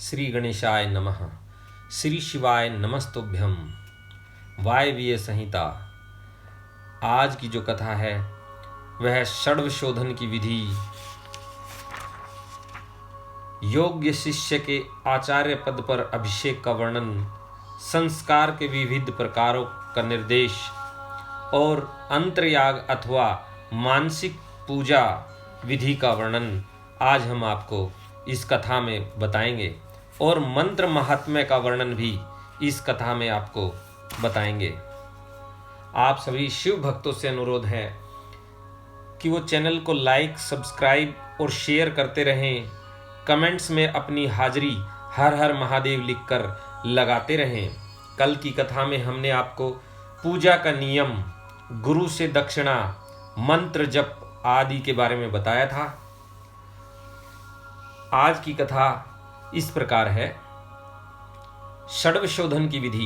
श्री गणेशाय नमः। श्री शिवाय नमस्तुभ्यं। वायवीय संहिता। आज की जो कथा है वह षड्व शोधन की विधि, योग्य शिष्य के आचार्य पद पर अभिषेक का वर्णन, संस्कार के विविध प्रकारों का निर्देश और अंतर्याग अथवा मानसिक पूजा विधि का वर्णन आज हम आपको इस कथा में बताएंगे और मंत्र महात्म्य का वर्णन भी इस कथा में आपको बताएंगे। आप सभी शिव भक्तों से अनुरोध है कि वो चैनल को लाइक, सब्सक्राइब और शेयर करते रहें। कमेंट्स में अपनी हाजिरी हर हर महादेव लिखकर लगाते रहें। कल की कथा में हमने आपको पूजा का नियम, गुरु से दक्षिणा, मंत्र जप आदि के बारे में बताया था। आज की कथा इस प्रकार है। षड्व शोधन की विधि।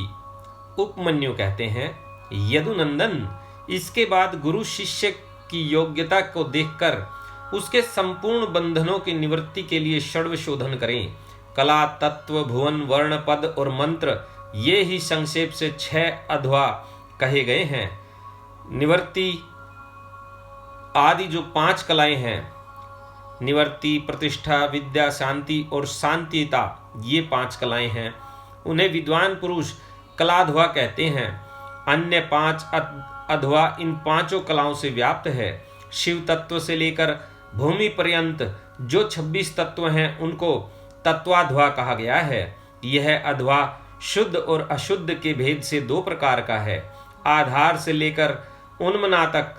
उपमन्यु कहते हैं, यदुनंदन, इसके बाद गुरु शिष्य की योग्यता को देखकर उसके संपूर्ण बंधनों की निवृत्ति के लिए षड्व शोधन करें। कला, तत्व, भुवन, वर्ण, पद और मंत्र, ये ही संक्षेप से 6 अध्वा कहे गए हैं। निवृत्ति आदि जो 5 कलाएं हैं, निवृत्ति, प्रतिष्ठा, विद्या, शांति और शांतिता, ये 5 कलाएं हैं। उन्हें विद्वान पुरुष कलाध्वा कहते हैं। अन्य 5 अध्वा इन 5 कलाओं से व्याप्त है। शिव तत्व से लेकर भूमि पर्यंत जो 26 तत्व हैं उनको तत्वाध्वा कहा गया है। यह अध्वा शुद्ध और अशुद्ध के भेद से 2 प्रकार का है। आधार से लेकर उन्मना तक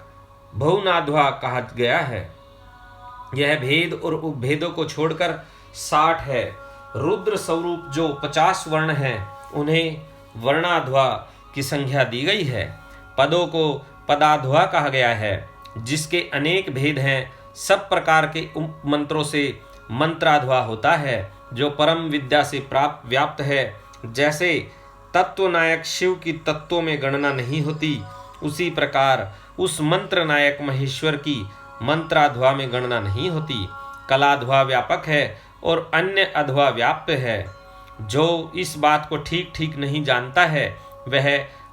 भुवनाध्वा कहा गया है। यह भेद और उपभेदों को छोड़कर 60 है। रुद्र स्वरूप जो 50 वर्ण हैं उन्हें वर्णाध्वा की संख्या दी गई है। पदों को पदाध्वा कहा गया है, जिसके अनेक भेद हैं। सब प्रकार के मंत्रों से मंत्राध्वा होता है, जो परम विद्या से प्राप्त व्याप्त है। जैसे तत्व नायक शिव की तत्वों में गणना नहीं होती, उसी प्रकार उस मंत्र नायक महेश्वर की मंत्राध्वा में गणना नहीं होती। कलाध्वा व्यापक है और अन्य अध्वा व्याप्त है। जो इस बात को ठीक ठीक नहीं जानता है वह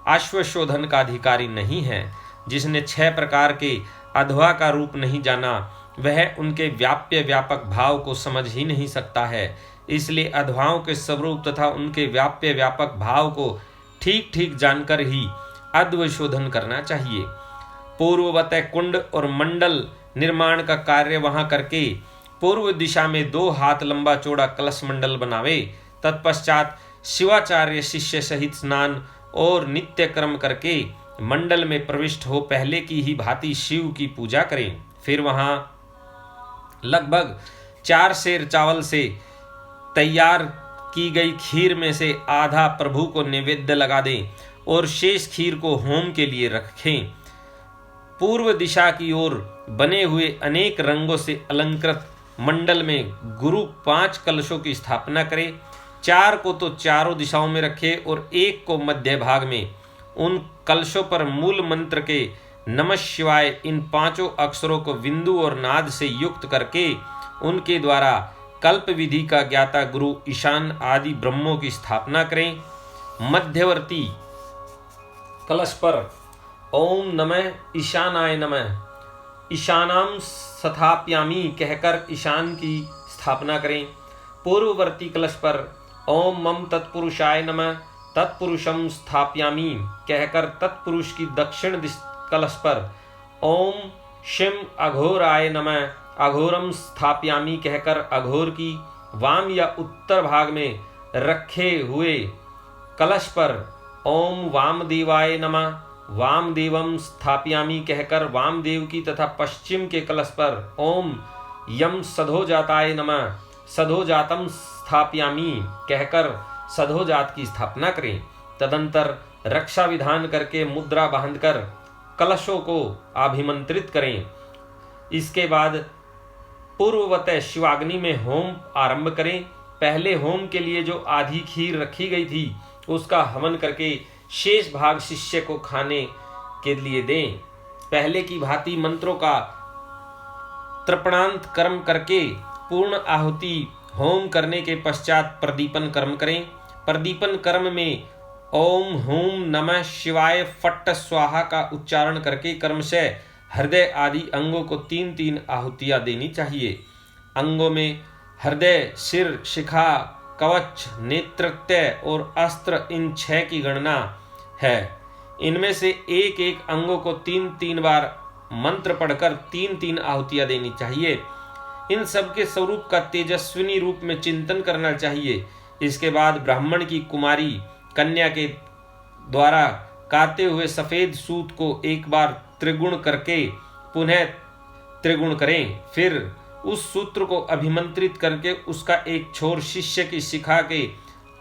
अश्वशोधन का अधिकारी नहीं है। जिसने 6 प्रकार के अध्वा का रूप नहीं जाना वह उनके व्याप्य व्यापक भाव को समझ ही नहीं सकता है। इसलिए अध्वाओं के स्वरूप तथा उनके व्याप्य व्यापक भाव को ठीक ठीक जानकर ही अध्वशोधन करना चाहिए। पूर्ववत कुंड और मंडल निर्माण का कार्य वहां करके पूर्व दिशा में 2 हाथ लंबा चौड़ा कलश मंडल बनावे। तत्पश्चात शिवाचार्य शिष्य सहित स्नान और नित्य कर्म करके मंडल में प्रविष्ट हो पहले की ही भांति शिव की पूजा करें। फिर वहां लगभग 4 सेर चावल से तैयार की गई खीर में से आधा प्रभु को नैवेद्य लगा दें और शेष खीर को होम के लिए रखें। पूर्व दिशा की ओर बने हुए अनेक रंगों से अलंकृत मंडल में गुरु 5 कलशों की स्थापना करें। 4 को तो चारों दिशाओं में रखे और 1 को मध्य भाग में। उन कलशों पर मूल मंत्र के नमः शिवाय इन 5 अक्षरों को बिंदु और नाद से युक्त करके उनके द्वारा कल्प विधि का ज्ञाता गुरु ईशान आदि ब्रह्मों की स्थापना करें। मध्यवर्ती कलश पर ओम नमः ईशानाय नमः, ईशानाम स्थापयामि कहकर ईशान की स्थापना करें। पूर्ववर्ती कलश पर ओम मम तत्पुरुषाय नमः, तत्पुरुषम स्थापयामि कहकर तत्पुरुष की दक्षिण कलश पर ओम शिव अघोराय नमः, अघोरम स्थापयामि कहकर अघोर की वाम या उत्तर भाग में रखे हुए कलश पर ओम वामदेवाय नमः, वामदेवम स्थापयामि कहकर वामदेव की तथा पश्चिम के कलश पर ओम यम सधोजाताय नमः, सधोजातम स्थापयामि कहकर सधोजात की स्थापना करें। तदंतर रक्षा विधान करके मुद्रा बांधकर कलशों को अभिमंत्रित करें। इसके बाद पूर्ववत शिवाग्नि में होम आरंभ करें। पहले होम के लिए जो आधी खीर रखी गई थी उसका हवन करके शेष भाग शिष्य को खाने के लिए दें। पहले की भांति मंत्रों का तर्पणांत कर्म करके पूर्ण आहुति होम करने के पश्चात प्रदीपन कर्म करें। प्रदीपन कर्म में ओम हूम नमः शिवाय फट्ट स्वाहा का उच्चारण करके क्रमशः हृदय आदि अंगों को 3-3 आहुतियां देनी चाहिए। अंगों में हृदय, सिर, शिखा, कवच, नेत्रत्य और अस्त्र, इन 6 की गणना है। इनमें से एक एक अंगों को 3-3 बार मंत्र पढ़कर 3-3 आहुतियां देनी चाहिए। इन सब के स्वरूप का तेजस्विनी रूप में चिंतन करना चाहिए। इसके बाद ब्राह्मण की कुमारी कन्या के द्वारा काते हुए सफेद सूत को एक बार त्रिगुण करके पुनः त्रिगुण करें। फिर उस सूत्र को अभिमंत्रित करके उसका एक छोर शिष्य की शिखा के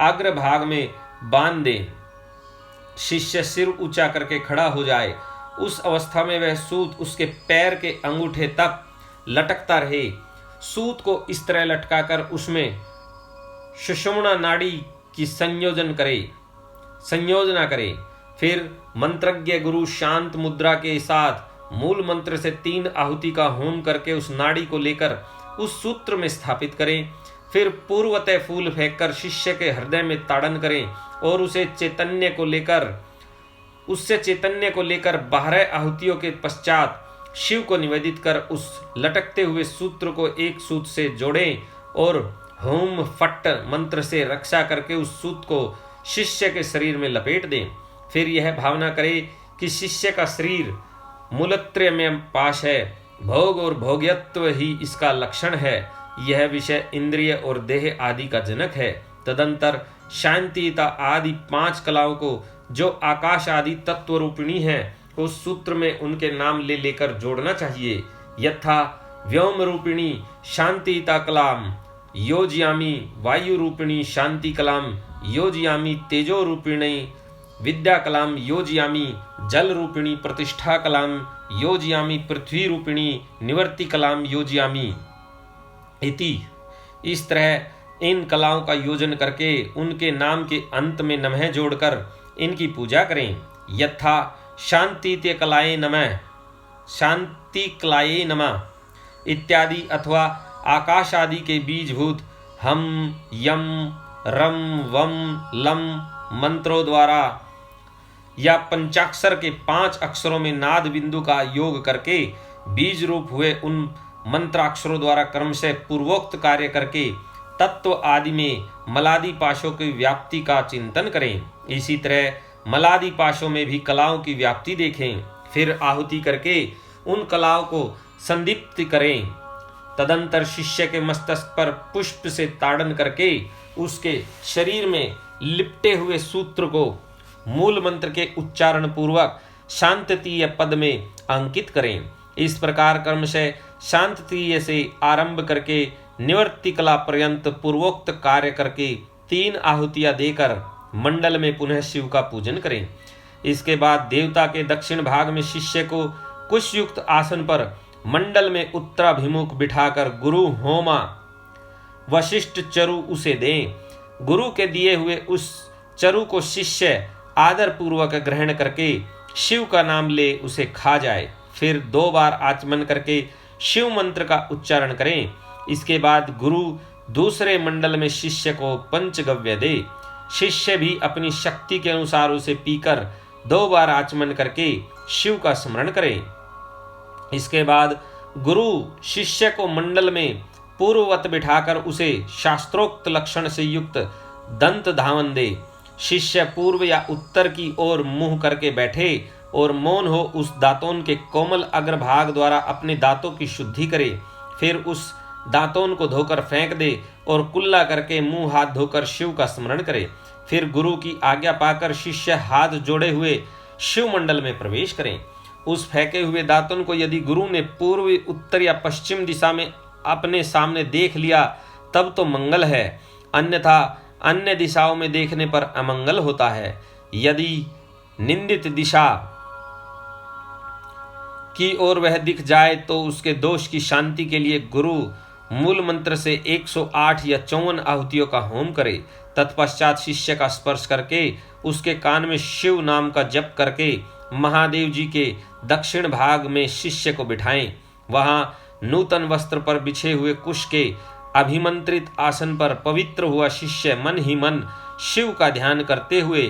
अग्र भाग में बांध दें। शिष्य सिर ऊंचा करके खड़ा हो जाए। उस अवस्था में वह सूत उसके पैर के अंगूठे तक लटकता रहे। सूत को इस तरह लटकाकर उसमें सुषुम्ना नाड़ी की संयोजना करे। फिर मंत्रज्ञ गुरु शांत मुद्रा के साथ मूल मंत्र से 3 आहुति का होम करके उस नाड़ी को लेकर उस सूत्र में स्थापित करें। फिर पूर्वतः फूल फेंककर शिष्य के हृदय में ताड़न करें और उससे चैतन्य को लेकर 12 आहुतियों के पश्चात शिव को निवेदित कर उस लटकते हुए सूत्र को एक सूत से जोड़ें और होम फट्ट मंत्र से रक्षा करके उस सूत को शिष्य के शरीर में लपेट दें। फिर यह भावना करें कि शिष्य का शरीर मूलत्रय में पाश है, भोग और भोग्यत्व ही इसका लक्षण है। यह विषय इंद्रिय और देह आदि का जनक है। तदंतर शांतिता आदि 5 कलाओं को जो आकाश आदि तत्व रूपिणी है उस सूत्र में उनके नाम ले लेकर जोड़ना चाहिए। यथा व्योम रूपिणी शांतिता कलाम योजयामी, वायु रूपिणी शांति कलाम योजयामी, तेजो रूपिणी विद्या कलाम योजयामी, जल रूपिणी प्रतिष्ठा कलाम योजयामी, पृथ्वी रूपिणी निवर्ति कलाम योजयामी इति। इस तरह इन कलाओं का योजन करके उनके नाम के अंत में नमः जोड़कर इनकी पूजा करें। यथा शांति कलाये नमः, शांति कलाये नमः इत्यादि, अथवा आकाश आदि के बीजभूत हम, यम, रम, वम, लम मंत्रों द्वारा या पंचाक्षर के 5 अक्षरों में नाद बिंदु का योग करके बीज रूप हुए उन मंत्राक्षरों द्वारा क्रमशः पूर्वोक्त कार्य करके तत्व आदि में मलादि पाशों की व्याप्ति का चिंतन करें। इसी तरह मलादि पाशों में भी कलाओं की व्याप्ति देखें। फिर आहुति करके उन कलाओं को संदीप्त करें। तदंतर शिष्य के मस्तक पर पुष्प से ताड़न करके उसके शरीर में लिपटे हुए सूत्र को मूल मंत्र के उच्चारण पूर्वक शांततीय पद में अंकित करें। इस प्रकार क्रमशः शांततीय से आरंभ करके निवर्ति कला पर्यंत पूर्वोक्त कार्य करके 3 आहुतियां देकर मंडल में पुनः शिव का पूजन करें। इसके बाद देवता के दक्षिण भाग में शिष्य को कुशयुक्त आसन पर मंडल में उत्तराभिमुख बिठाकर गुरु होमा वशिष्ठ चरु उसे दें। गुरु के दिए हुए उस चरु को शिष्य आदर पूर्वक ग्रहण करके शिव का नाम ले उसे खा जाए। फिर 2 बार आचमन करके शिव मंत्र का उच्चारण करें। इसके बाद गुरु दूसरे मंडल में शिष्य को पंचगव्य दे। शिष्य भी अपनी शक्ति के अनुसार उसे पीकर 2 बार आचमन करके शिव का स्मरण करें। इसके बाद गुरु शिष्य को मंडल में पूर्ववत बिठाकर उसे शास्त्रोक्त लक्षण से युक्त दंत धावन दे। शिष्य पूर्व या उत्तर की ओर मुंह करके बैठे और मौन हो उस दांतों के कोमल अग्रभाग द्वारा अपने दांतों की शुद्धि करे। फिर उस दांतों को धोकर फेंक दे और कुल्ला करके मुंह हाथ धोकर शिव का स्मरण करे। फिर गुरु की आज्ञा पाकर शिष्य हाथ जोड़े हुए शिव मंडल में प्रवेश करें। उस फेंके हुए दांतों को यदि गुरु ने पूर्व, उत्तर या पश्चिम दिशा में अपने सामने देख लिया तब तो मंगल है, अन्यथा अन्य दिशाओं में देखने पर अमंगल होता है। यदि निंदित दिशा की ओर वह दिख जाए तो उसके दोष की शांति के लिए गुरु मूल मंत्र से 108 या 54 आहुतियों का होम करे। तत्पश्चात शिष्य का स्पर्श करके उसके कान में शिव नाम का जप करके महादेव जी के दक्षिण भाग में शिष्य को बिठाएं। वहां नूतन वस्त्र पर बिछे हुए कुश के अभिमंत्रित आसन पर पवित्र हुआ शिष्य मन ही मन शिव का ध्यान करते हुए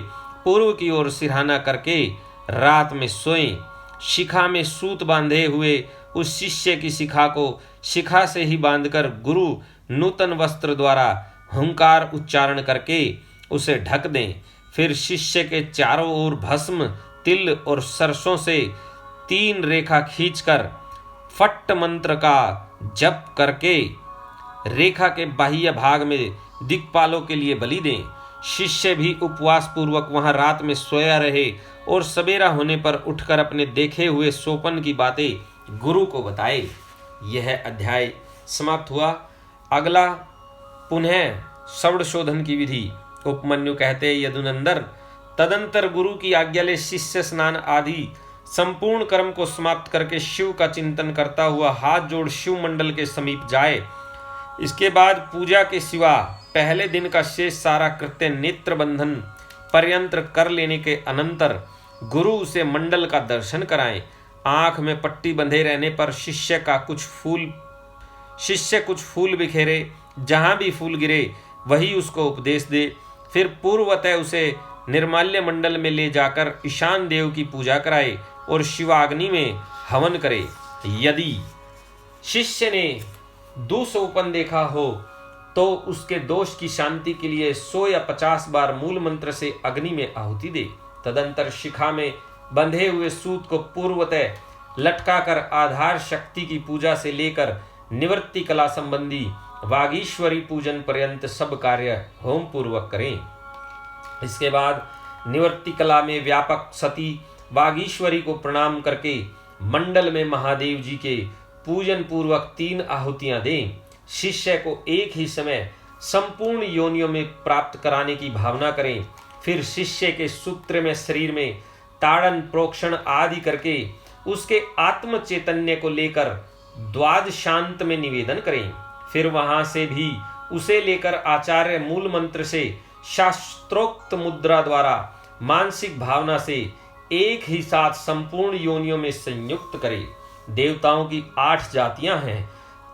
पूर्व की ओर सिरहाना करके रात में सोए। शिखा में सूत बांधे हुए उस शिष्य की शिखा को शिखा से ही बांधकर गुरु नूतन वस्त्र द्वारा हुंकार उच्चारण करके उसे ढक दें। फिर शिष्य के चारों ओर भस्म, तिल और सरसों से 3 रेखा खींचकर फट्ट मंत्र का जप करके रेखा के बाह्य भाग में दिक्पालों के लिए बलि दें। शिष्य भी उपवास पूर्वक वहां रात में सोया रहे और सवेरा होने पर उठकर अपने देखे हुए सोपन की बातें गुरु को बताए। यह अध्याय समाप्त हुआ। अगला पुनः षड शोधन की विधि। उपमन्यु कहते यदुनंदन, तदंतर गुरु की आज्ञा ले शिष्य स्नान आदि संपूर्ण कर्म को समाप्त करके शिव का चिंतन करता हुआ हाथ जोड़ शिव मंडल के समीप जाए। इसके बाद पूजा के सिवा पहले दिन का शेष सारा कृत्य नेत्र बंधन पर्यंत कर लेने के अनंतर गुरु उसे मंडल का दर्शन कराएं। आंख में पट्टी बंधे रहने पर शिष्य कुछ फूल बिखेरे, जहां भी फूल गिरे वही उसको उपदेश दे। फिर पूर्वतः उसे निर्माल्य मंडल में ले जाकर ईशान देव की पूजा कराए और शिवाग्नि में हवन करे। यदि शिष्य ने दुसोपन देखा हो तो उसके दोष की शांति के लिए 100 या 50 बार मूल मंत्र से अग्नि में आहुति दे। तदंतर शिखा में बंधे हुए सूत को पूर्वतः लटकाकर आधार शक्ति की पूजा से लेकर निवृत्ति कला संबंधी वागीश्वरी पूजन पर्यंत सब कार्य होम पूर्वक करें। इसके बाद निवृत्ति कला में व्यापक सती वागीश्वरी को प्रणाम करके मंडल में महादेव जी के पूजन पूर्वक 3 आहुतियां दें। शिष्य को एक ही समय संपूर्ण योनियों में प्राप्त कराने की भावना करें। फिर शिष्य के सूत्र में शरीर में ताड़न प्रोक्षण आदि करके उसके आत्म चैतन्य को लेकर द्वादशांत में निवेदन करें। फिर वहां से भी उसे लेकर आचार्य मूल मंत्र से शास्त्रोक्त मुद्रा द्वारा मानसिक भावना से एक ही साथ संपूर्ण योनियों में संयुक्त करें। देवताओं की 8 जातियां हैं।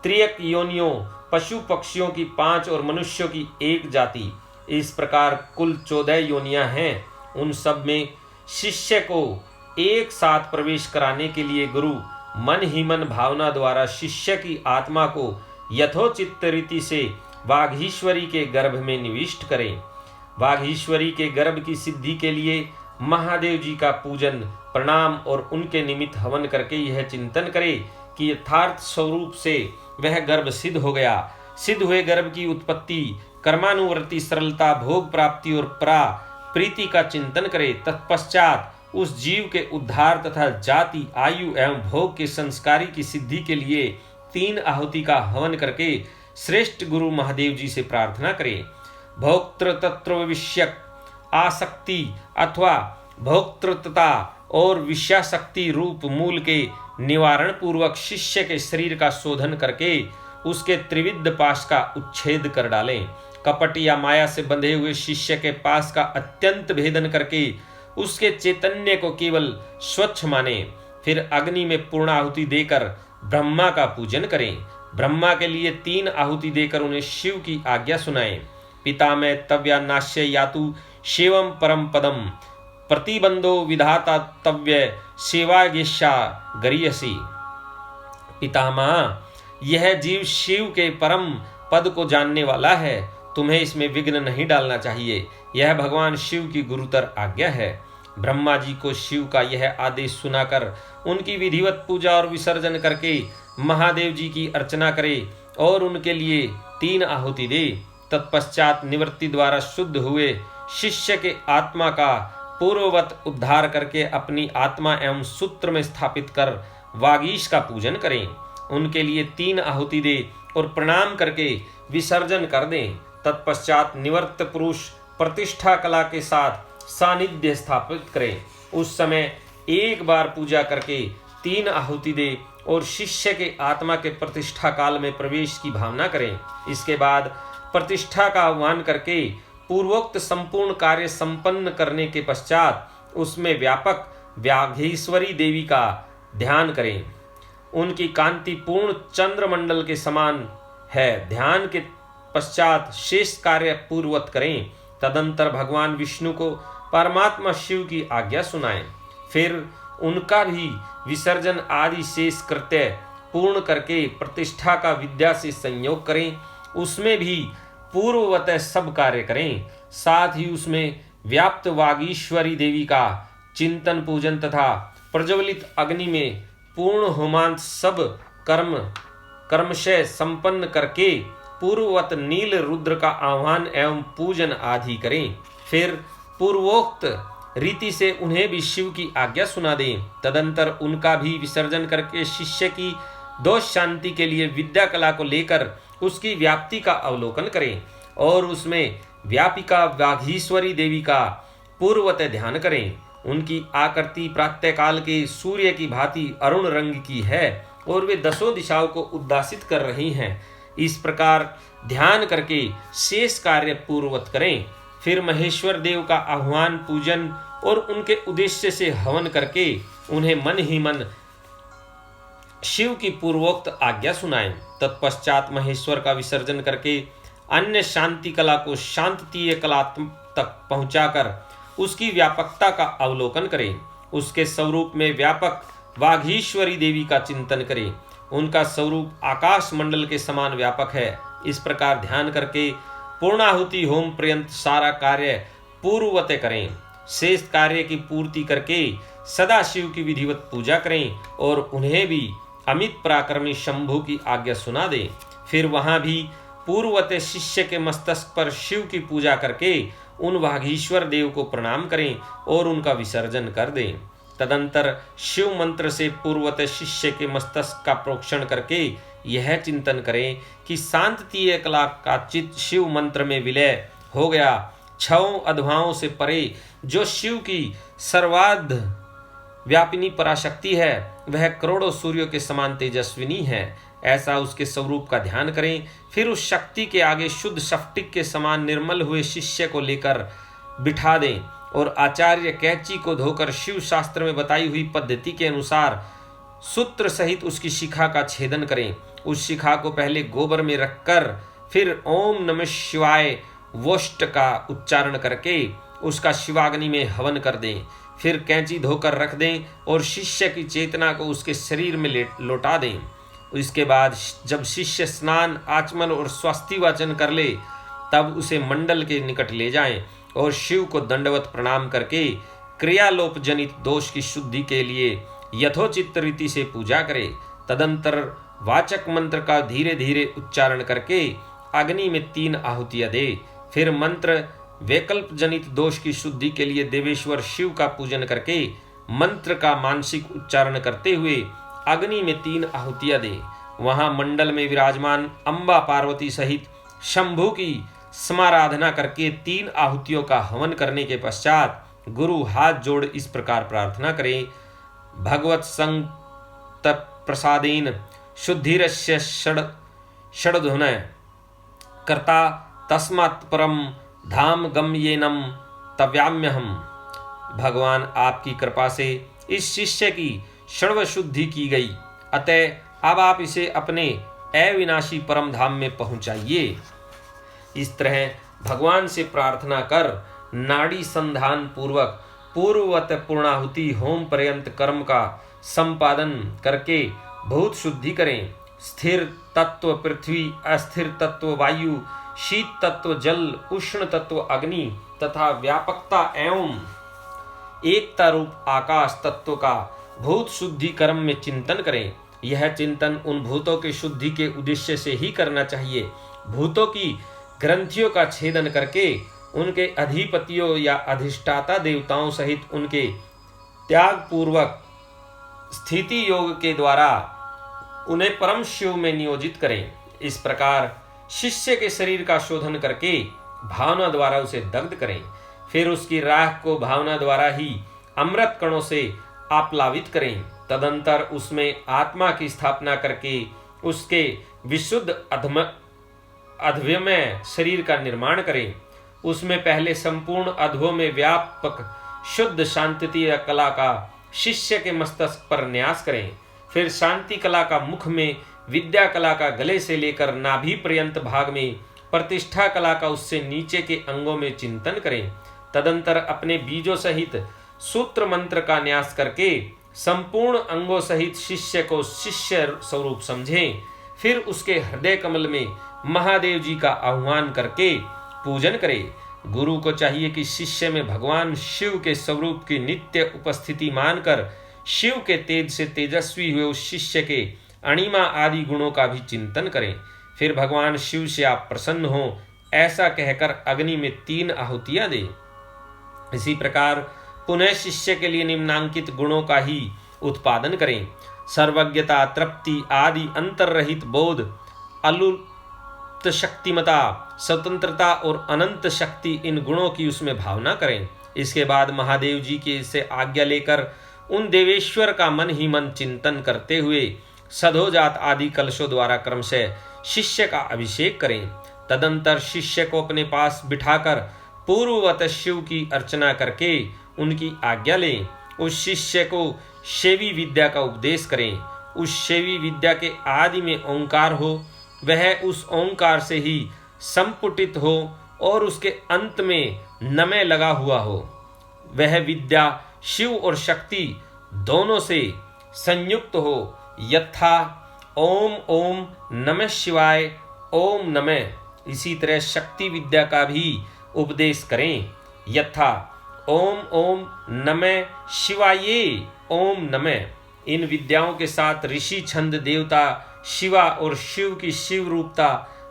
त्रियक योनियों, पशु पक्षियों की 5 और मनुष्यों की 1 जाति, इस प्रकार कुल 14 योनियां हैं। उन सब में शिष्य को एक साथ प्रवेश कराने के लिए गुरु मन ही मन भावना द्वारा शिष्य की आत्मा को यथोचित रीति से वाघीश्वरी के गर्भ में निविष्ट करें। वाघीश्वरी के गर्भ की सिद्धि के लिए महादेव जी का पूजन प्रणाम और उनके निमित्त हवन करके यह चिंतन करे कि यथार्थ स्वरूप से वह गर्भ सिद्ध हो गया। सिद्ध हुए गर्भ की उत्पत्ति, कर्मानुवर्ती सरलता, भोग प्राप्ति और प्रीति का चिंतन करे। तत्पश्चात उस जीव के उद्धार तथा जाति, आयु एवं भोग के संस्कारी की सिद्धि के लिए 3 आहुति का हवन करके श्रेष्ठ गुरु महादेव जी से प्रार्थना करें। भोक्तृ तत्व विषयक आसक्ति अथवा भोक्तृता और विषयासक्ति रूप मूल के निवारण पूर्वक शिष्य के शरीर का शोधन करके उसके त्रिविध पाश का उच्छेद कर डालें। कपट या माया से बंधे हुए शिष्य के पास का अत्यंत भेदन करके उसके चैतन्य को केवल स्वच्छ माने। फिर अग्नि में पूर्ण आहुति देकर ब्रह्मा का पूजन करें। ब्रह्मा के लिए 3 आहुति देकर उन्हें शिव की आज्ञा सुनाएं। पिता में तव्या नाश्य यातु शिवम परम पदम प्रतिबंधो विधाता तव्य सेवागेशा गरीयसी। पितामह, यह जीव शिव के परम पद को जानने वाला है, तुम्हें इसमें विघ्न नहीं डालना चाहिए। यह भगवान शिव की गुरुतर आज्ञा है। ब्रह्मा जी को शिव का यह आदेश सुनाकर उनकी विधिवत पूजा और विसर्जन करके महादेव जी की अर्चना करे और उनके लिए 3 आहुति दे। तत्पश्चात निवृत्ति द्वारा शुद्ध हुए शिष्य के आत्मा का पूर्ववत उद्धार करके अपनी आत्मा एवं सूत्र में स्थापित कर वागीश का पूजन करें। उनके लिए 3 आहुति दे और प्रणाम करके विसर्जन कर दें। तत्पश्चात निवृत्त पुरुष प्रतिष्ठा कला के साथ सानिध्य स्थापित करें। उस समय एक बार पूजा करके 3 आहुति दे और शिष्य के आत्मा के प्रतिष्ठा काल में प्रवेश की भावना करें। इसके बाद प्रतिष्ठा का आह्वान करके पूर्वोक्त संपूर्ण कार्य संपन्न करने के पश्चात उसमें व्यापक व्याघेश्वरी देवी का ध्यान करें। उनकी कांति पूर्ण चंद्रमंडल के समान है। ध्यान के पश्चात शेष कार्य पूर्ववत करें। तदंतर भगवान विष्णु को परमात्मा शिव की आज्ञा सुनाएं। फिर उनका भी विसर्जन आदि शेष कृत्य पूर्ण करके प्रतिष्ठा का विद्या से संयोग करें। उसमें भी पूर्ववत सब कार्य करें। साथ ही उसमें व्याप्त वागीश्वरी देवी का चिंतन पूजन तथा प्रज्वलित अग्नि में पूर्ण होमांत सब कर्मशय संपन्न करके पूर्ववत नील रुद्र का आह्वान एवं पूजन आदि करें। फिर पूर्वोक्त रीति से उन्हें भी शिव की आज्ञा सुना दें। तदंतर उनका भी विसर्जन करके शिष्य की दोष शांति के लिए विद्या कला को लेकर उसकी व्याप्ति का अवलोकन करें और उसमें व्यापिका वाघीश्वरी देवी का पूर्ववत ध्यान करें। उनकी आकृति प्रातःकाल के सूर्य की भांति अरुण रंग की है और वे दसों दिशाओं को उद्दासित कर रही हैं। इस प्रकार ध्यान करके शेष कार्य पूर्ववत करें। फिर महेश्वर देव का आह्वान पूजन और उनके उद्देश्य से हवन करके उन्हें मन ही मन शिव की पूर्वोक्त आज्ञा सुनाएं। तत्पश्चात महेश्वर का विसर्जन करके अन्य शांति कला को शांतितीय कला तक पहुंचाकर उसकी व्यापकता का अवलोकन करें। उसके स्वरूप में व्यापक वाघीश्वरी देवी का चिंतन करें। उनका स्वरूप आकाश मंडल के समान व्यापक है। इस प्रकार ध्यान करके पूर्णाहुति होम पर्यंत सारा कार्य पूर्ववत करें। शेष कार्य की पूर्ति करके सदा शिव की विधिवत पूजा करें और उन्हें भी अमित पराक्रमी शंभु की आज्ञा सुना दें। फिर वहां भी पूर्ववत शिष्य के मस्तक पर शिव की पूजा करके उन वाघीश्वर देव को प्रणाम करें और उनका विसर्जन कर दें। तदंतर शिव मंत्र से पूर्ववत शिष्य के मस्तक का प्रोक्षण करके यह चिंतन करें कि शांतितीय कला का चित्त शिव मंत्र में विलय हो गया। छहों अधवाओं से परे जो शिव की सर्वाध व्यापिनी पराशक्ति है वह करोड़ों सूर्यों के समान तेजस्विनी है। ऐसा उसके स्वरूप का ध्यान करें। फिर उस शक्ति के आगे शुद्ध स्फटिक के समान निर्मल हुए शिष्य को लेकर बिठा दें और आचार्य कैंची को धोकर शिव शास्त्र में बताई हुई पद्धति के अनुसार सूत्र सहित उसकी शिखा का छेदन करें। उस शिखा को पहले गोबर में रखकर फिर ओम नमः शिवाय वोष्ट का उच्चारण करके उसका शिवाग्नि में हवन कर दें। फिर कैंची धोकर रख दें और शिष्य की चेतना को उसके शरीर में लौटा दें। इसके बाद जब शिष्य स्नान आचमन और स्वस्ति वाचन कर ले तब उसे मंडल के निकट ले जाएं और शिव को दंडवत प्रणाम करके क्रियालोप जनित दोष की शुद्धि के लिए यथोचित रीति से पूजा करें। तदंतर वाचक मंत्र का धीरे धीरे उच्चारण करके अग्नि में 3 आहुतियां दे। फिर मंत्र वैकल्प जनित दोष की शुद्धि के लिए देवेश्वर शिव का पूजन करके मंत्र का मानसिक उच्चारण करते हुए अग्नि में 3 आहुतियां दे। वहां मंडल में विराजमान अम्बा पार्वती सहित शंभु की समाराधना करके 3 आहुतियों का हवन करने के पश्चात गुरु हाथ जोड़ इस प्रकार प्रार्थना करें। भगवत संग प्रसादेन शुद्धिरस्य षडधुन कर्ता तस्मात् परम धाम गम्येनम तव्याम्यहम। भगवान आपकी कृपा से इस शिष्य की षड्व शुद्धि की गई, अतः अब आप इसे अपने अविनाशी परम धाम में पहुंचाइए। इस तरह भगवान से प्रार्थना कर नाड़ी संधान पूर्वक पूर्ववत पूर्णाहुति होम पर्यंत कर्म का संपादन करके भूत शुद्धि करें। स्थिर तत्व पृथ्वी, अस्थिर तत्व वायु, शीत तत्व जल, उष्ण तत्व अग्नि तथा व्यापकता एवं एकता रूप आकाश तत्व का भूत शुद्धि कर्म में चिंतन करें। यह चिंतन उन भूतों के शुद्धि के उद्देश्य से ही करना चाहिए। भूतों की ग्रंथियों का छेदन करके उनके अधिपतियों या अधिष्ठाता देवताओं सहित उनके त्याग पूर्वक स्थिति योग के द्वारा उन्हें परम शिव में नियोजित करें। इस प्रकार शिष्य के शरीर का शोधन करके भावना द्वारा उसे दग्ध करें। फिर उसकी राख को भावना द्वारा ही अमृत कणों से आप्लावित करें। तदंतर उसमें आत्मा की स्थापना करके उसके विशुद्ध अध्वमय शरीर का निर्माण करें। उसमें पहले संपूर्ण अध्वों में व्यापक शुद्ध शांतितीय कला का शिष्य के मस्तक पर न्यास करें। फिर शांति कला का मुख में विद्या कला का गले से लेकर नाभि पर्यंत भाग में, प्रतिष्ठा कला का उससे नीचे के अंगों में चिंतन करें। तदंतर अपने बीजों सहित सूत्र मंत्र का न्यास करके संपूर्ण अंगों सहित शिष्य को शिष्य स्वरूप समझें। फिर उसके हृदय कमल में महादेव जी का आह्वान करके पूजन करें। गुरु को चाहिए कि शिष्य में भगवान शिव के स्वरूप की नित्य उपस्थिति मानकर शिव के तेज से तेजस्वी हुए उस शिष्य के अणिमा आदि गुणों का भी चिंतन करें। फिर भगवान शिव से आप प्रसन्न हो ऐसा कहकर अग्नि में 3 आहुतियां दें। इसी प्रकार पुनः शिष्य के लिए निम्नांकित गुणों का ही उत्पादन करें। सर्वज्ञता, तृप्ति आदि अंतर्रहित बोध, अलुप्त शक्तिमता, स्वतंत्रता और अनंत शक्ति, इन गुणों की उसमें भावना करें। इसके बाद महादेव जी की से आज्ञा लेकर उन देवेश्वर का मन ही मन चिंतन करते हुए सधोजात आदि कलशों द्वारा क्रमशः शिष्य का अभिषेक करें। तदंतर शिष्य को अपने पास बिठाकर पूर्ववत शिव की अर्चना करके उनकी आज्ञा लें। उस शिष्य को शैवी विद्या का उपदेश करें। उस शैवी विद्या के आदि में ओंकार हो, वह उस ओंकार से ही संपुटित हो और उसके अंत में नमः लगा हुआ हो। वह विद्या शिव और शक्ति दोनों से संयुक्त हो। यथा ओम ओम नमः शिवाय ओम नमः। इसी तरह शक्ति विद्या का भी उपदेश करें। यथा ओम ओम नमः शिवाये ओम नमः। इन विद्याओं के साथ ऋषि छंद, देवता शिवा और शिव की शिव रूपता,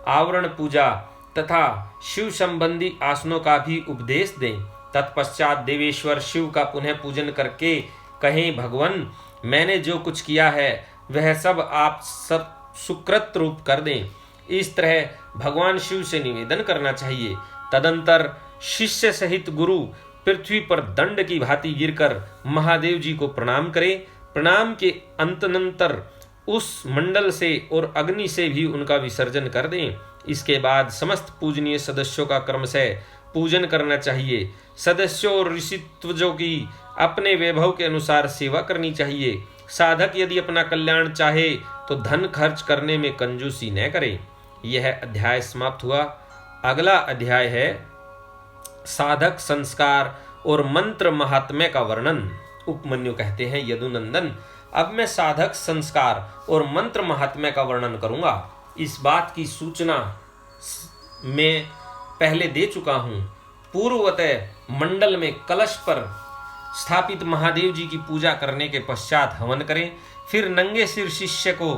आवरण पूजा तथा शिव संबंधी आसनों का भी उपदेश दें। तत्पश्चात देवेश्वर शिव का पुनः पूजन करके कहें, भगवान मैंने जो कुछ किया है वह सब आप सब सुकृत रूप कर दें। इस तरह भगवान शिव से निवेदन करना चाहिए। तदंतर शिष्य सहित गुरु पृथ्वी पर दंड की भांति गिरकर महादेव जी को प्रणाम करें। प्रणाम के अंतनंतर उस मंडल से और अग्नि से भी उनका विसर्जन कर दें। इसके बाद समस्त पूजनीय सदस्यों का क्रमशः पूजन करना चाहिए। सदस्यों और ऋषित्वजों की अपने वैभव के अनुसार सेवा करनी चाहिए। साधक यदि अपना कल्याण चाहे तो धन खर्च करने में कंजूसी न करे। यह अध्याय समाप्त हुआ। अगला अध्याय है साधक संस्कार और मंत्र महात्म्य का वर्णन। उपमन्यु कहते हैं, यदुनंदन अब मैं साधक संस्कार और मंत्र महात्म्य का वर्णन करूंगा। इस बात की सूचना मैं पहले दे चुका हूं। पूर्वतः मंडल में कलश पर स्थापित महादेव जी की पूजा करने के पश्चात हवन करें। फिर नंगे सिर शिष्य को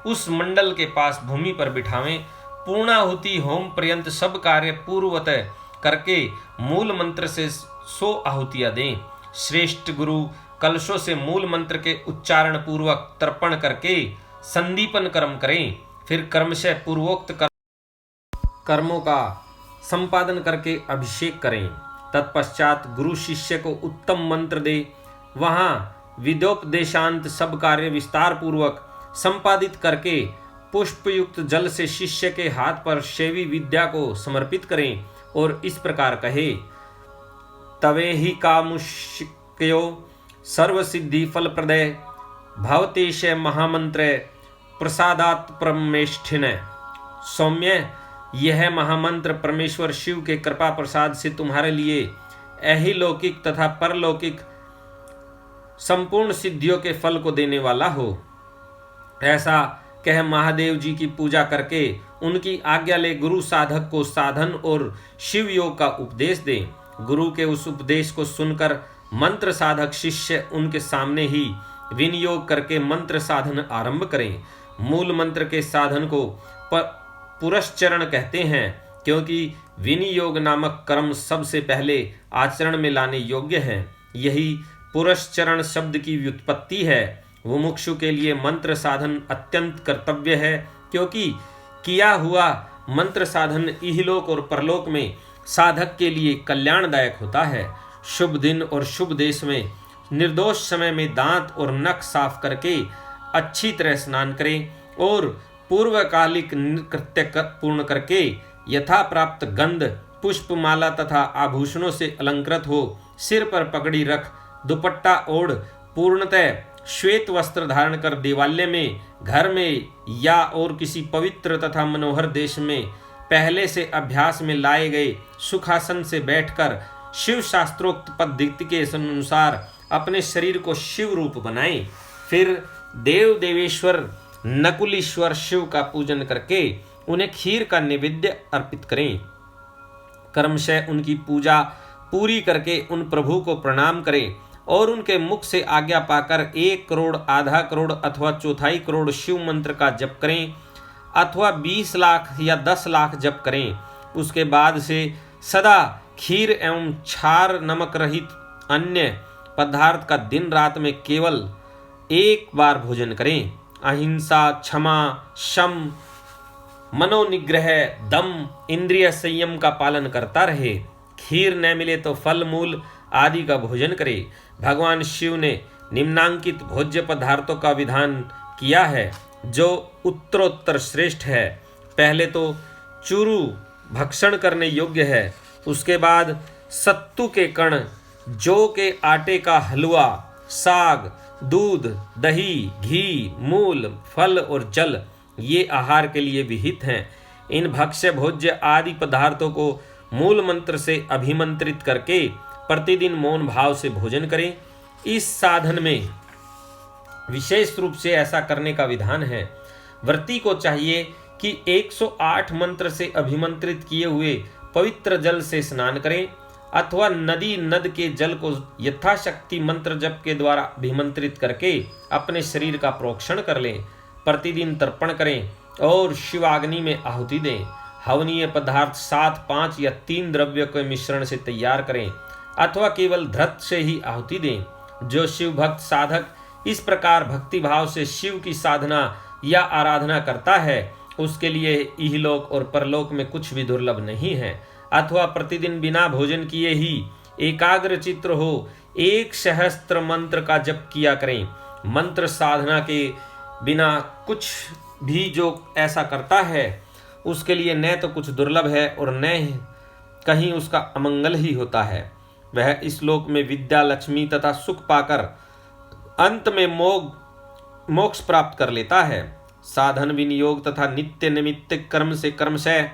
उस मंडल के पास भूमि पर बिठावें। पूर्णाहुति होम पर्यंत सब कार्य पूर्वतः करके मूल मंत्र से 100 आहुतियां दें। श्रेष्ठ गुरु कलशों से मूल मंत्र के उच्चारण पूर्वक तर्पण करके संदीपन कर्म करें। फिर कर्मशः पूर्वोक्त कर्मों का संपादन करके अभिषेक करें। तत्पश्चात गुरु शिष्य को उत्तम मंत्र दे। वहां विद्योपदेशांत सब कार्य विस्तार पूर्वक संपादित करके पुष्पयुक्त जल से शिष्य के हाथ पर शैवी विद्या को समर्पित करें और इस प्रकार कहे, तवे ही कामुष्यो सर्व सिद्धि फल प्रदय भवतेश महामंत्र प्रसादात परमेष्ठिन। सौम्य, यह महामंत्र परमेश्वर शिव के कृपा प्रसाद से तुम्हारे लिए अहिलौकिक तथा परलौकिक संपूर्ण सिद्धियों के फल को देने वाला हो। ऐसा कह महादेव जी की पूजा करके उनकी आज्ञा ले गुरु साधक को साधन और शिव योग का उपदेश दे। गुरु के उस उपदेश को सुनकर मंत्र साधक शिष्य उनके सामने ही विनियोग करके मंत्र साधन आरंभ करें। मूल मंत्र के साधन को पुरश्चरण कहते हैं, क्योंकि विनियोग नामक कर्म सबसे पहले आचरण में लाने योग्य है। यही पुरश्चरण शब्द की व्युत्पत्ति है। मुमुक्षु के लिए मंत्र साधन अत्यंत कर्तव्य है, क्योंकि किया हुआ मंत्र साधन इहलोक और परलोक में साधक के लिए कल्याणदायक होता है। शुभ दिन और शुभ देश में निर्दोष समय में दांत और नख साफ करके अच्छी तरह स्नान करें और पूर्वकालिक कृत्य पूर्ण करके यथा प्राप्त गंध, पुष्पमाला तथा आभूषणों से अलंकृत हो, सिर पर पगड़ी रख दुपट्टा ओढ़ पूर्णतः श्वेत वस्त्र धारण कर देवालय में, घर में या और किसी पवित्र तथा मनोहर देश में पहले से अभ्यास में लाए गए सुखासन से बैठकर शिव शास्त्रोक्त पद्धति के अनुसार अपने शरीर को शिव रूप बनाएं। फिर देव देवेश्वर नकुलीश्वर शिव का पूजन करके उन्हें खीर का नैवेद्य अर्पित करें। कर्मशः उनकी पूजा पूरी करके उन प्रभु को प्रणाम करें और उनके मुख से आज्ञा पाकर 1 करोड़, आधा करोड़ अथवा चौथाई करोड़ शिव मंत्र का जप करें अथवा 20 लाख या 10 लाख जप करें। उसके बाद से सदा खीर एवं क्षार नमक रहित अन्य पदार्थ का दिन रात में केवल 1 बार भोजन करें। अहिंसा, क्षमा, शम, मनोनिग्रह, दम, इंद्रिय संयम का पालन करता रहे। खीर न मिले तो फल मूल आदि का भोजन करे। भगवान शिव ने निम्नांकित भोज्य पदार्थों का विधान किया है जो उत्तरोत्तर श्रेष्ठ है। पहले तो चूरू भक्षण करने योग्य है, उसके बाद सत्तू के कण, जौ के आटे का हलवा, साग, दूध, दही, घी, मूल, फल और जल ये आहार के लिए विहित हैं। इन भक्ष्य भोज्य आदि पदार्थों को मूल मंत्र से अभिमंत्रित करके प्रतिदिन मौन भाव से भोजन करें। इस साधन में विशेष रूप से ऐसा करने का विधान है। व्रती को चाहिए कि 108 मंत्र से अभिमंत्रित किए हुए पवित्र जल से स्नान करें अथवा नदी नद के जल को यथाशक्ति मंत्र जप के द्वारा अभिमंत्रित करके अपने शरीर का प्रोक्षण कर लें। प्रतिदिन तर्पण करें और शिवाग्नि में आहुति दें। हवनीय पदार्थ 7, 5 या 3 द्रव्यों के मिश्रण से तैयार करें अथवा केवल धृत से ही आहुति दें। जो शिव भक्त साधक इस प्रकार भक्ति भाव से शिव की साधना या आराधना करता है उसके लिए इहलोक और परलोक में कुछ भी दुर्लभ नहीं है। अथवा प्रतिदिन बिना भोजन किए ही एकाग्र चित्त हो 1 सहस्त्र मंत्र का जप किया करें। मंत्र साधना के बिना कुछ भी जो ऐसा करता है उसके लिए न तो कुछ दुर्लभ है और न कहीं उसका अमंगल ही होता है। वह इस लोक में विद्या, लक्ष्मी तथा सुख पाकर अंत में मोक्ष प्राप्त कर लेता है। साधन विनियोग तथा नित्य निमित्त कर्म से क्रमशः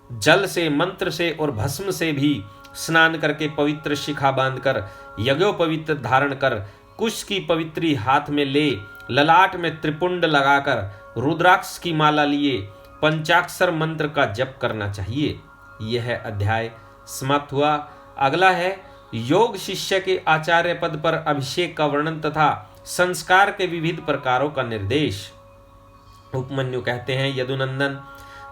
जल से, मंत्र से और भस्म से भी स्नान करके पवित्र शिखा बांधकर यज्ञोपवीत धारण कर कुश की पवित्री हाथ में ले ललाट में त्रिपुंड लगाकर रुद्राक्ष की माला लिए पंचाक्षर मंत्र का जप करना चाहिए। यह अध्याय समाप्त हुआ। अगला है योग शिष्य के आचार्य पद पर अभिषेक का वर्णन तथा संस्कार के विविध प्रकारों का निर्देश। उपमन्यु कहते हैं, यदुनंदन,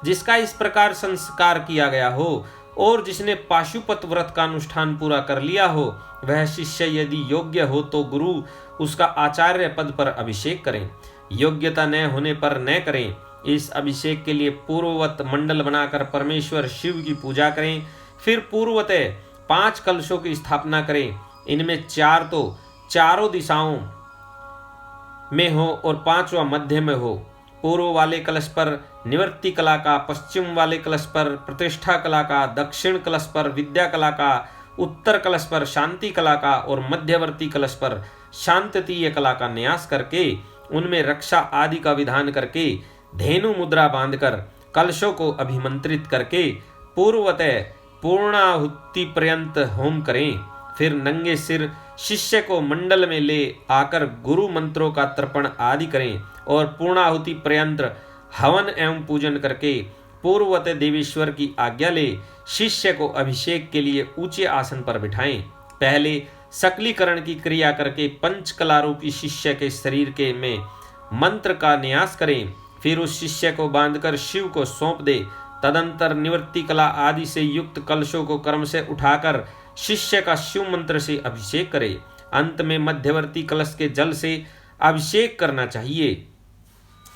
जिसका इस प्रकार संस्कार किया गया हो और जिसने पाशुपत व्रत का अनुष्ठान पूरा कर लिया हो, वह शिष्य यदि योग्य हो तो गुरु उसका आचार्य पद पर अभिषेक करें। योग्यता न होने पर न करें। इस अभिषेक के लिए पूर्ववत मंडल बनाकर परमेश्वर शिव की पूजा करें। फिर पूर्वतः 5 कलशों की स्थापना करें। इनमें 4 तो चारों दिशाओं में हो और 5वां मध्य में हो। पूर्व वाले कलश पर निवृत्ति कला का, पश्चिम वाले कलश पर प्रतिष्ठा कला का, दक्षिण कलश पर विद्या कला का, उत्तर कलश पर शांति कला का और मध्यवर्ती कलश पर शांततीय कला का न्यास करके उनमें रक्षा आदि का विधान करके धेनु मुद्रा बांधकर कलशों को अभिमंत्रित करके पूर्वतः पूर्णाहुति पर्यंत होम करें। फिर नंगे सिर शिष्य को मंडल में ले आकर गुरु मंत्रों का तर्पण आदि करें और पूर्णाहुति पर्यंत हवन एवं पूजन करके पूर्वतः देवेश्वर की आज्ञा ले शिष्य को अभिषेक के लिए ऊंचे आसन पर बिठाएं। पहले सकलीकरण की क्रिया करके पंचकला रूपी शिष्य के शरीर के में मंत्र का न्यास करें। फिर उस शिष्य को बांधकर शिव को सौंप दे। तदंतर निवृत्ति कला आदि से युक्त कलशों को क्रम से उठाकर शिष्य का शिव मंत्र से अभिषेक करे। अंत में मध्यवर्ती कलश के जल से अभिषेक करना चाहिए।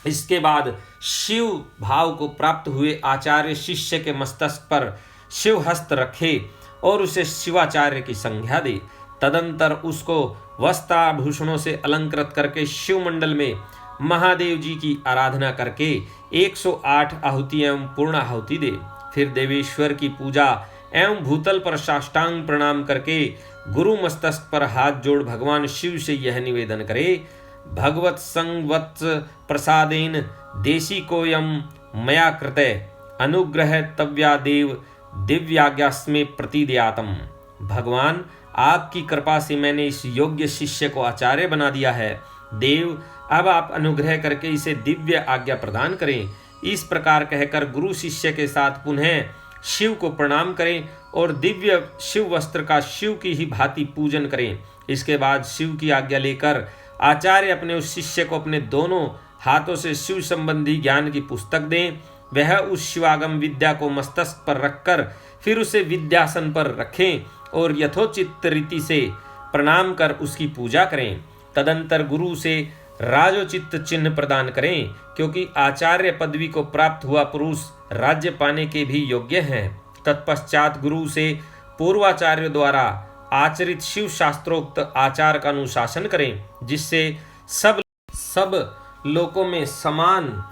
इसके बाद शिव भाव को प्राप्त हुए आचार्य शिष्य के मस्तक पर शिव हस्त रखे और उसे शिवाचार्य की संज्ञा दे। तदंतर उसको वस्त्राभूषणों से अलंकृत करके शिव मंडल में महादेव जी की आराधना करके 108 आहुति एवं पूर्ण आहुति दे। फिर देवेश्वर की पूजा एवं भूतल पर साष्टांग प्रणाम करके गुरु मस्तक पर हाथ जोड़ भगवान शिव से यह निवेदन करे, भगवत संवत्स प्रसादेन देशी कोयम मया कृते अनुग्रह तव्यादेव दिव्याज्ञास्मे प्रतिदयातम। भगवान, आपकी कृपा से मैंने इस योग्य शिष्य को आचार्य बना दिया है। देव, अब आप अनुग्रह करके इसे दिव्य आज्ञा प्रदान करें। इस प्रकार कहकर गुरु शिष्य के साथ पुनः शिव को प्रणाम करें और दिव्य शिव वस्त्र का शिव की ही भांति पूजन करें। इसके बाद शिव की आज्ञा लेकर आचार्य अपने उस शिष्य को अपने दोनों हाथों से शिव संबंधी ज्ञान की पुस्तक दें। वह उस शिवागम विद्या को मस्तक पर रखकर फिर उसे विद्यासन पर रखें और यथोचित रीति से प्रणाम कर उसकी पूजा करें। तदंतर गुरु से राजोचित चिन्ह प्रदान करें, क्योंकि आचार्य पदवी को प्राप्त हुआ पुरुष राज्य पाने के भी योग्य हैं। तत्पश्चात गुरु से पूर्वाचार्य द्वारा आचरित शिव शास्त्रोक्त आचार का अनुशासन करें, जिससे सब लोकों में समान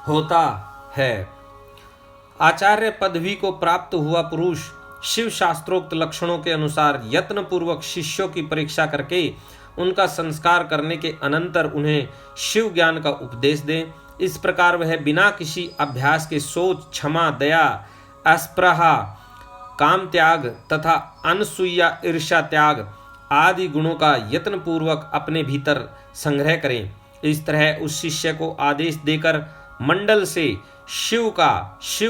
होता है। आचार्य पदवी को प्राप्त हुआ पुरुष शिव शास्त्रोक्त लक्षणों के अनुसार यत्न पूर्वक शिष्यों की परीक्षा करके उनका संस्कार करने के अनंतर उन्हें शिव ज्ञान का उपदेश दें। इस प्रकार वह बिना किसी अभ्यास के सोच, क्षमा, दया, अस्पृहा, काम त्याग तथा अनसूया, ईर्ष्या त्याग आदि गुणों का यत्न पूर्वक अपने भीतर संग्रह करें। इस तरह उस शिष्य को आदेश देकर मंडल से शिव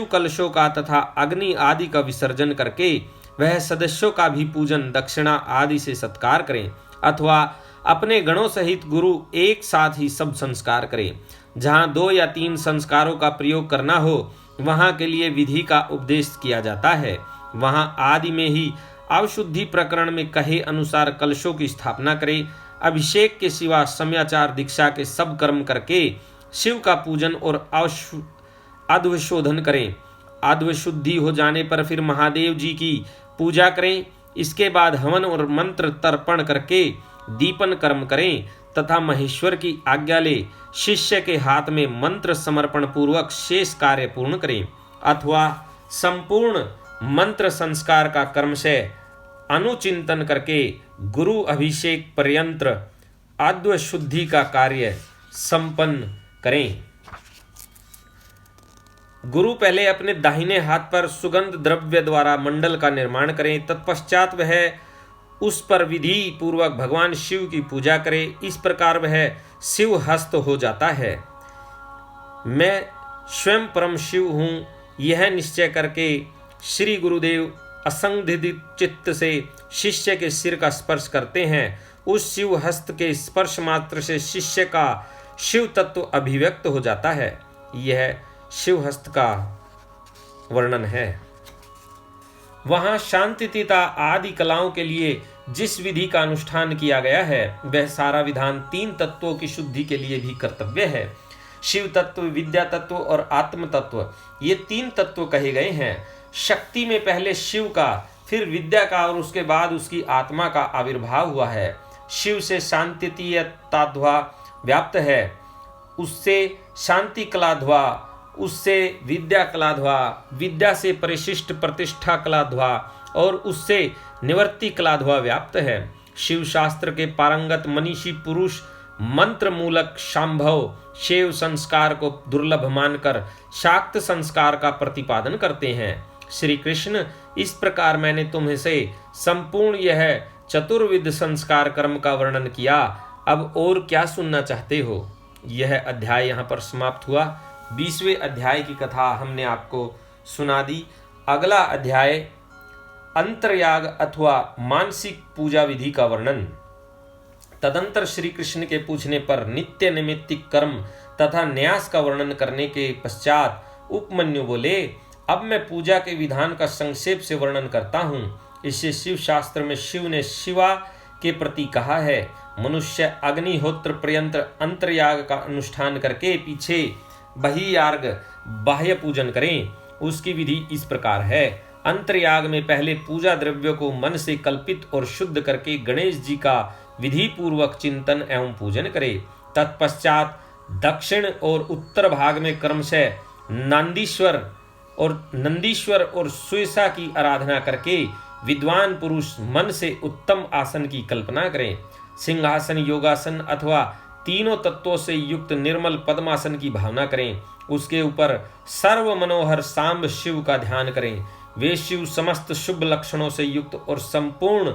कलशों का तथा अग्नि आदि का विसर्जन करके वह सदस्यों का भी पूजन, दक्षिणा आदि से सत्कार करें, अथवा अपने गणों सहित गुरु एक साथ ही सब संस्कार करें। जहाँ 2 या 3 संस्कारों का प्रयोग करना हो वहाँ के लिए विधि का उपदेश किया जाता है। वहाँ आदि में ही अवशुद्धि प्रकरण में कहे अनुसार कलशों की स्थापना करें। अभिषेक के सिवा समयाचार दीक्षा के सब कर्म करके शिव का पूजन और अध्वशोधन करें। अध्वशुद्धि हो जाने पर फिर महादेव जी की पूजा करें। इसके बाद हवन और मंत्र तर्पण करके दीपन कर्म करें तथा महेश्वर की आज्ञा ले शिष्य के हाथ में मंत्र समर्पण पूर्वक शेष कार्य पूर्ण करें, अथवा संपूर्ण मंत्र संस्कार का कर्म से अनुचिंतन करके गुरु अभिषेक पर्यंत अध्वशुद्धि का कार्य संपन्न करें। गुरु पहले अपने दाहिने हाथ पर सुगंध द्रव्य द्वारा मंडल का निर्माण करें। तत्पश्चात वह उस पर विधि पूर्वक भगवान शिव की पूजा करे। इस प्रकार वह शिव हस्त हो जाता है। मैं स्वयं परम शिव हूँ, यह निश्चय करके श्री गुरुदेव असंदिग्ध चित्त से शिष्य के सिर का स्पर्श करते हैं। उस शिव हस्त के स्पर्श मात्र से शिष्य का शिव तत्व अभिव्यक्त हो जाता है। यह शिव हस्त का वर्णन है। वहाँ शांतिता आदि कलाओं के लिए जिस विधि का अनुष्ठान किया गया है वह सारा विधान 3 तत्वों की शुद्धि के लिए भी कर्तव्य है। शिव तत्व, विद्या तत्व और आत्म तत्व, ये 3 तत्व कहे गए हैं। शक्ति में पहले शिव का, फिर विद्या का और उसके बाद उसकी आत्मा का आविर्भाव हुआ है। शिव से शांतितीयताध्वा व्याप्त है, उससे शांति कलाध्वा, उससे विद्या कलाध्वा, विद्या से परिशिष्ट प्रतिष्ठा कलाध्वा और उससे निवृत्ति कलाध्वा व्याप्त है। शिव शास्त्र के पारंगत मनीषी पुरुष मंत्र मूलक शांभव शिव संस्कार को दुर्लभ मानकर शाक्त संस्कार का प्रतिपादन करते हैं। श्री कृष्ण, इस प्रकार मैंने तुम्हें से संपूर्ण यह चतुर्विध संस्कार कर्म का वर्णन किया। अब और क्या सुनना चाहते हो? यह अध्याय यहाँ पर समाप्त हुआ। 20वें अध्याय की कथा हमने आपको सुना दी। अगला अध्याय अंतर्याग अथवा मानसिक पूजा विधि का वर्णन। तदंतर श्री कृष्ण के पूछने पर नित्य निमित्तिक कर्म तथा न्यास का वर्णन करने के पश्चात उपमन्यु बोले, अब मैं पूजा के विधान का संक्षेप से वर्णन करता हूँ। इससे शिव शास्त्र में शिव ने शिवा के प्रति कहा है, मनुष्य अग्निहोत्र पर्यंत अंतर्याग का अनुष्ठान करके पीछे बहियार्ग बाह्य पूजन करें। उसकी विधि इस प्रकार है। अंतर्याग में पहले पूजा द्रव्यों को मन से कल्पित और शुद्ध करके गणेश जी का विधि पूर्वक चिंतन एवं पूजन करे। तत्पश्चात दक्षिण और उत्तर भाग में क्रमशः नंदीश्वर और सुयसा की आराधना करके विद्वान पुरुष मन से उत्तम आसन की कल्पना करें। सिंहासन, योगासन अथवा तीनों तत्वों से युक्त निर्मल पद्मासन की भावना करें। उसके ऊपर सर्व मनोहर सांब शिव का ध्यान करें। वे शिव समस्त शुभ लक्षणों से युक्त और संपूर्ण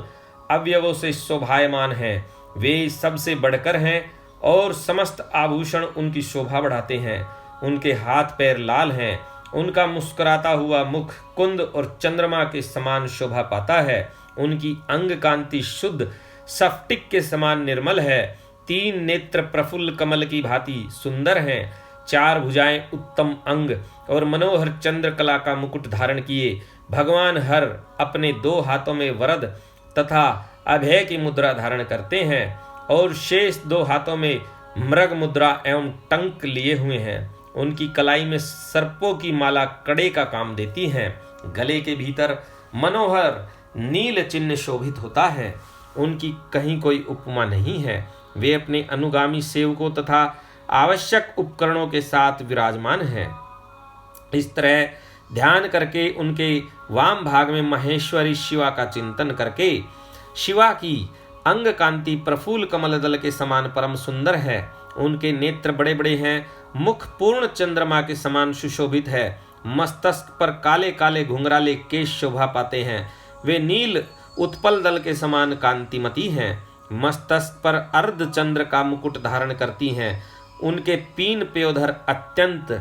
अवयवों से शोभायमान हैं। वे सबसे बढ़कर हैं और समस्त आभूषण उनकी शोभा बढ़ाते हैं। उनके हाथ पैर लाल हैं। उनका मुस्कुराता हुआ मुख कुंद और चंद्रमा के समान शोभा पाता है। उनकी अंग कांति शुद्ध स्फटिक के समान निर्मल है। 3 नेत्र प्रफुल्ल कमल की भांति सुंदर हैं। 4 भुजाएं उत्तम अंग और मनोहर चंद्रकला का मुकुट धारण किए भगवान हर अपने 2 हाथों में वरद तथा अभय की मुद्रा धारण करते हैं और शेष 2 हाथों में मृग मुद्रा एवं टंक लिए हुए हैं। उनकी कलाई में सर्पों की माला कड़े का काम देती हैं। गले के भीतर मनोहर नील चिन्ह शोभित होता है। उनकी कहीं कोई उपमा नहीं है। वे अपने अनुगामी सेवकों तथा आवश्यक उपकरणों के साथ विराजमान हैं। इस तरह ध्यान करके उनके वाम भाग में महेश्वरी शिवा का चिंतन करके शिवा की अंग कांति प्रफुल्ल कमल दल के समान परम सुंदर है। उनके नेत्र बड़े बड़े हैं। मुख पूर्ण चंद्रमा के समान सुशोभित है। मस्तक पर काले काले घुंघराले केश शोभा पाते हैं। वे नील उत्पल दल के समान कांतिमती हैं। मस्तक पर अर्ध चंद्र का मुकुट धारण करती हैं। उनके पीन पेयोधर अत्यंत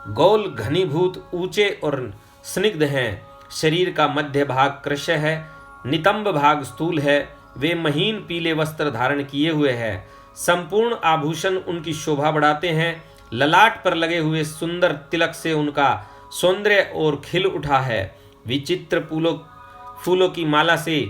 गोल घनीभूत ऊंचे और स्निग्ध हैं। शरीर का मध्य भाग कृश है। नितंब भाग स्थूल है। वे महीन पीले वस्त्र धारण किए हुए हैं। संपूर्ण आभूषण उनकी शोभा बढ़ाते हैं। ललाट पर लगे हुए सुंदर तिलक से उनका सौंदर्य और खिल उठा है। विचित्र फूलों की माला से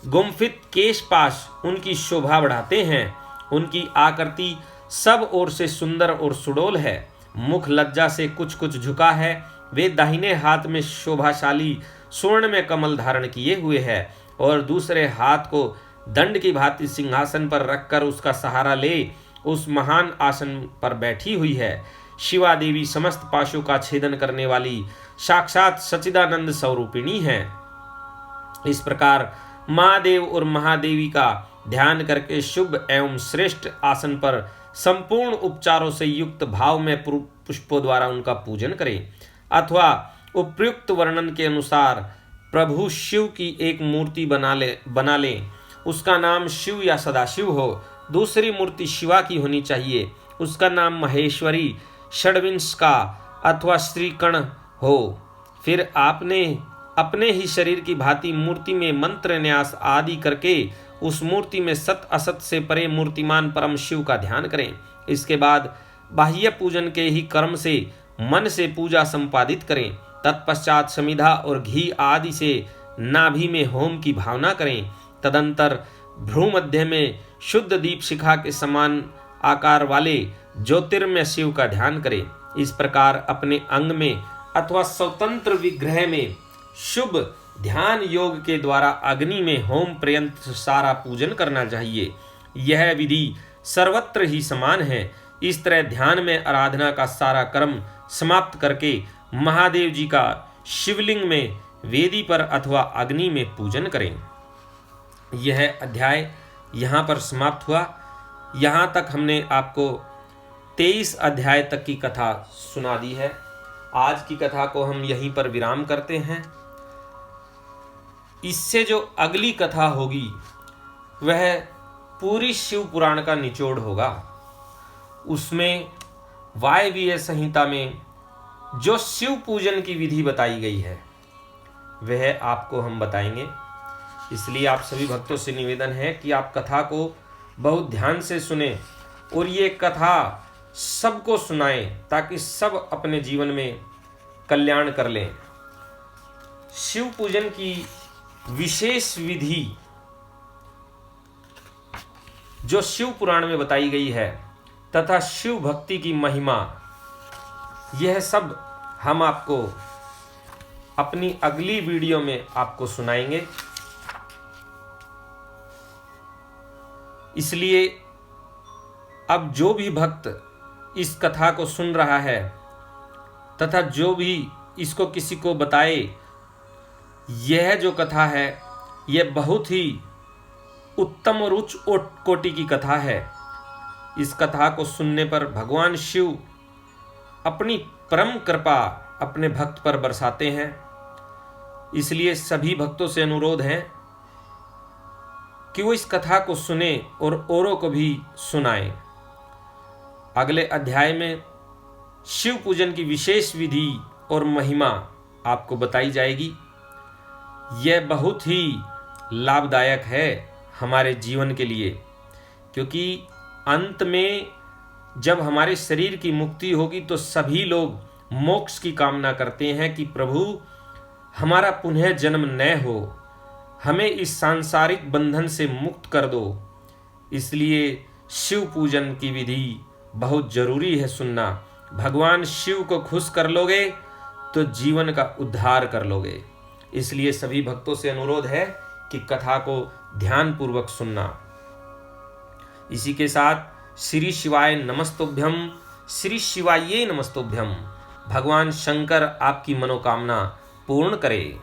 गुम्फित केशपाश उनकी शोभा बढ़ाते हैं। उनकी आकृति सब ओर से सुंदर और सुडोल है। मुख लज्जा से कुछ कुछ झुका है। वे दाहिने हाथ में शोभाशाली स्वर्ण में कमल धारण किए हुए है और दूसरे हाथ को दंड की भांति सिंहासन पर रखकर उसका सहारा ले उस महान आसन पर बैठी हुई है। शिवा देवी समस्त पाशों का छेदन करने वाली साक्षात सच्चिदानंद स्वरूपिणी है। इस प्रकार महादेव और महादेवी का ध्यान करके शुभ एवं श्रेष्ठ आसन पर संपूर्ण उपचारों से युक्त भाव में पुष्पों द्वारा उनका पूजन करें अथवा उपयुक्त वर्णन के अनुसार प्रभु शिव की एक मूर्ति बना लें। उसका नाम शिव या सदाशिव हो। दूसरी मूर्ति शिवा की होनी चाहिए। उसका नाम महेश्वरी षड्विंश का अथवा श्रीकण हो। फिर आपने अपने ही शरीर की भांति मूर्ति में मंत्र न्यास आदि करके उस मूर्ति में सत असत से परे मूर्तिमान परम शिव का ध्यान करें। इसके बाद बाह्य पूजन के ही कर्म से मन से पूजा संपादित करें। तत्पश्चात समिधा और घी आदि से नाभि में होम की भावना करें। तदंतर भ्रूमध्य में शुद्ध दीप शिखा के समान आकार वाले ज्योतिर्मय शिव का ध्यान करें। इस प्रकार अपने अंग में अथवा स्वतंत्र विग्रह में शुभ ध्यान योग के द्वारा अग्नि में होम पर्यंत सारा पूजन करना चाहिए। यह विधि सर्वत्र ही समान है। इस तरह ध्यान में आराधना का सारा कर्म समाप्त करके महादेव जी का शिवलिंग में वेदी पर अथवा अग्नि में पूजन करें। यह अध्याय यहाँ पर समाप्त हुआ। यहाँ तक हमने आपको 23 अध्याय तक की कथा सुना दी है। आज की कथा को हम यहीं पर विराम करते हैं। इससे जो अगली कथा होगी वह पूरी शिव पुराण का निचोड़ होगा। उसमें वायवीय संहिता में जो शिव पूजन की विधि बताई गई है वह आपको हम बताएंगे। इसलिए आप सभी भक्तों से निवेदन है कि आप कथा को बहुत ध्यान से सुने और ये कथा सबको सुनाएं ताकि सब अपने जीवन में कल्याण कर लें। शिव पूजन की विशेष विधि जो शिव पुराण में बताई गई है तथा शिव भक्ति की महिमा, यह सब हम आपको अपनी अगली वीडियो में आपको सुनाएंगे। इसलिए अब जो भी भक्त इस कथा को सुन रहा है तथा जो भी इसको किसी को बताए, यह जो कथा है यह बहुत ही उत्तम और उच्च कोटि की कथा है। इस कथा को सुनने पर भगवान शिव अपनी परम कृपा अपने भक्त पर बरसाते हैं। इसलिए सभी भक्तों से अनुरोध है कि वो इस कथा को सुने और औरों को भी सुनाएं। अगले अध्याय में शिव पूजन की विशेष विधि और महिमा आपको बताई जाएगी। यह बहुत ही लाभदायक है हमारे जीवन के लिए, क्योंकि अंत में जब हमारे शरीर की मुक्ति होगी तो सभी लोग मोक्ष की कामना करते हैं कि प्रभु हमारा पुनः जन्म न हो, हमें इस सांसारिक बंधन से मुक्त कर दो। इसलिए शिव पूजन की विधि बहुत जरूरी है सुनना। भगवान शिव को खुश कर लोगे तो जीवन का उद्धार कर लोगे। इसलिए सभी भक्तों से अनुरोध है कि कथा को ध्यानपूर्वक सुनना। इसी के साथ श्री शिवाय नमस्तुभ्यम, श्री शिवाये नमस्तुभ्यम। भगवान शंकर आपकी मनोकामना पूर्ण करे।